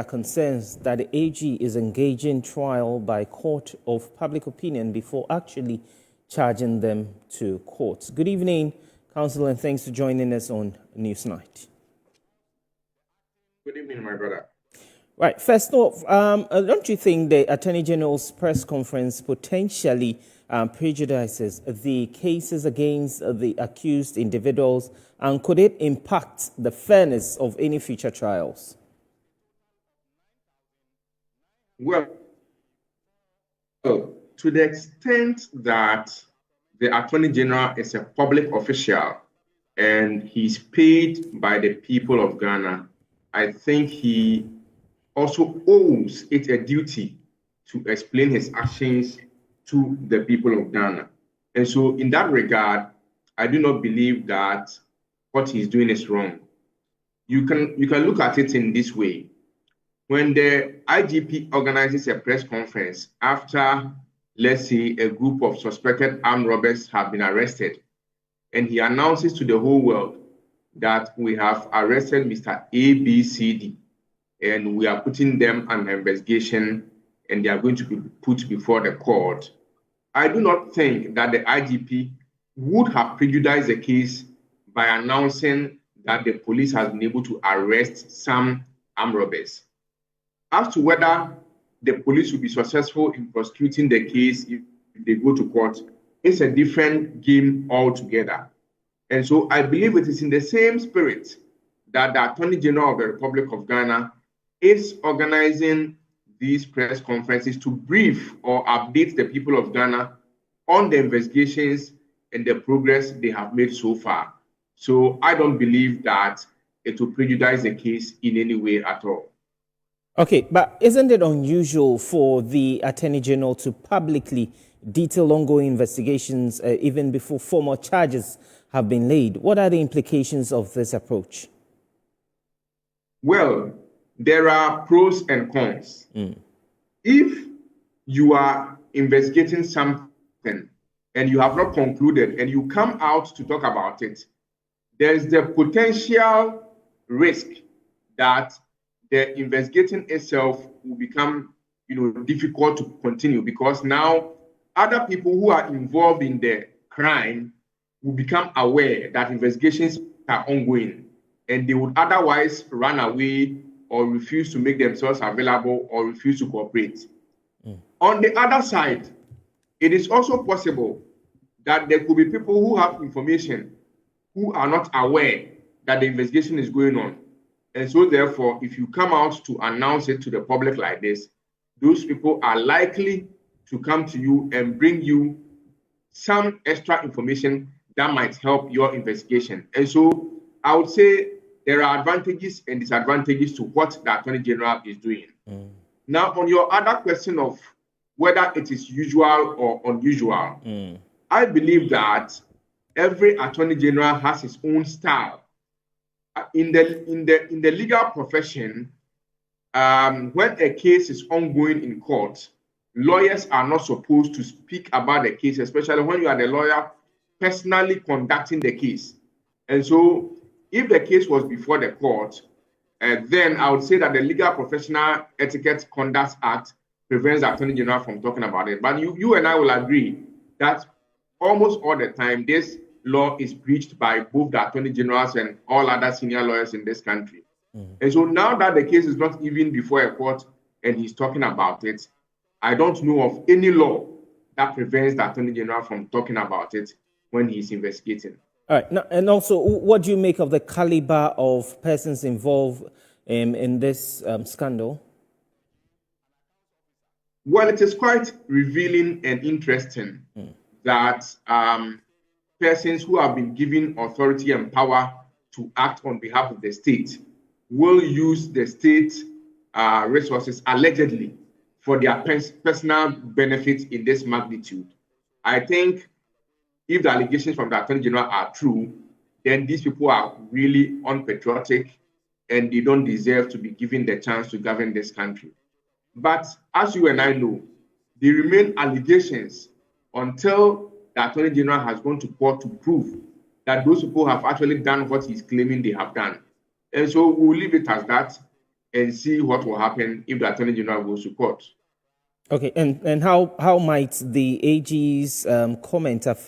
concerns that the AG is engaging trial by court of public opinion before actually charging them to court. Good evening, Councillor, and thanks for joining us on Newsnight. Good evening, my brother. Right, first off, don't you think the Attorney General's press conference potentially prejudices the cases against the accused individuals, and could it impact the fairness of any future trials? Well, to the extent that the Attorney General is a public official and he's paid by the people of Ghana, I think he also owes it a duty to explain his actions to the people of Ghana. And so in that regard, I do not believe that what he's doing is wrong. You can look at it in this way. When the IGP organizes a press conference after, let's say, a group of suspected armed robbers have been arrested, and he announces to the whole world that we have arrested Mr. ABCD, and we are putting them under investigation, and they are going to be put before the court, I do not think that the IGP would have prejudiced the case by announcing that the police has been able to arrest some armed robbers. As to whether the police will be successful in prosecuting the case if they go to court, it's a different game altogether. And so I believe it is in the same spirit that the Attorney General of the Republic of Ghana is organizing these press conferences to brief or update the people of Ghana on the investigations and the progress they have made so far. So I don't believe that it will prejudice the case in any way at all. Okay, but isn't it unusual for the Attorney General to publicly detail ongoing investigations even before formal charges have been laid? What are the implications of this approach? Well, there are pros and cons. If you are investigating something and you have not concluded and you come out to talk about it, there is the potential risk that the investigating itself will become, difficult to continue, because now other people who are involved in the crime will become aware that investigations are ongoing, and they would otherwise run away or refuse to make themselves available or refuse to cooperate. On the other side, it is also possible that there could be people who have information who are not aware that the investigation is going on. And so therefore, if you come out to announce it to the public like this, those people are likely to come to you and bring you some extra information that might help your investigation. And so I would say there are advantages and disadvantages to what the Attorney General is doing. Now, on your other question of whether it is usual or unusual, I believe that every Attorney General has his own style. In the legal profession, when a case is ongoing in court, lawyers are not supposed to speak about the case, especially when you are the lawyer personally conducting the case. And so if the case was before the court, then I would say that the Legal Professional Etiquette Conduct Act prevents the Attorney General from talking about it. But you and I will agree that almost all the time, this law is breached by both the Attorney Generals and all other senior lawyers in this country. And so now that the case is not even before a court and he's talking about it, I don't know of any law that prevents the Attorney General from talking about it when he's investigating. All right. Now, and also, what do you make of the caliber of persons involved in this scandal? Well, it is quite revealing and interesting that persons who have been given authority and power to act on behalf of the state will use the state resources allegedly for their personal benefit in this magnitude. I think if the allegations from the Attorney General are true, then these people are really unpatriotic and they don't deserve to be given the chance to govern this country. But as you and I know, they remain allegations until the Attorney General has gone to court to prove that those people have actually done what he's claiming they have done. And so we'll leave it as that. and see what will happen if the Attorney General goes to court. Okay, and how might the AG's comment affect